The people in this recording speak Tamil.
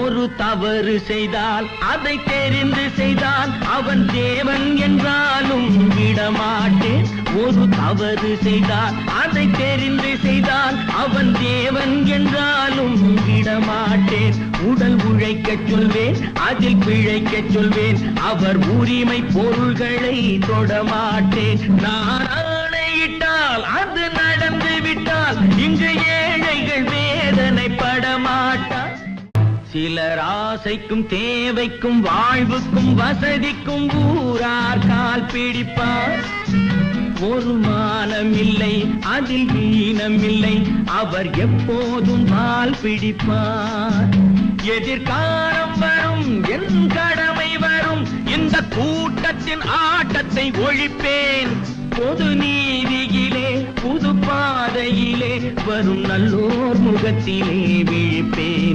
ஒரு தவறு செய்தால் அதை தெரிந்து செய்தால் அவன் தேவன் என்றாலும் விடமாட்டேன். ஒரு தவறு செய்தால் அதை தெரிந்து செய்தால் அவன் தேவன் என்றாலும் விடமாட்டேன். உடல் உழைக்கச் சொல்வேன், அதில் பிழைக்கச் சொல்வேன், அவர் உரிமை பொருள்களை தொடமாட்டேன். நான் ஆணையிட்டால் அது நடந்து விட்டால் இங்கு ஏழைகள் வேதனைப்படமாட்டார். சிலர் ஆசைக்கும் தேவைக்கும் வாழ்வுக்கும் வசதிக்கும் ஊரார் கால் பிடிப்பார். ஒரு மானம் இல்லை, அதில் ஈனம் இல்லை, அவர் எப்போதும் கால் பிடிப்பார். எதிர்காலம் வரும், என் கடமை வரும், இந்த கூட்டத்தின் ஆட்டத்தை ஒழிப்பேன். பொது நீதியிலே புது பாதையிலே வரும் நல்லோர் முகத்திலே விழிப்பேன்.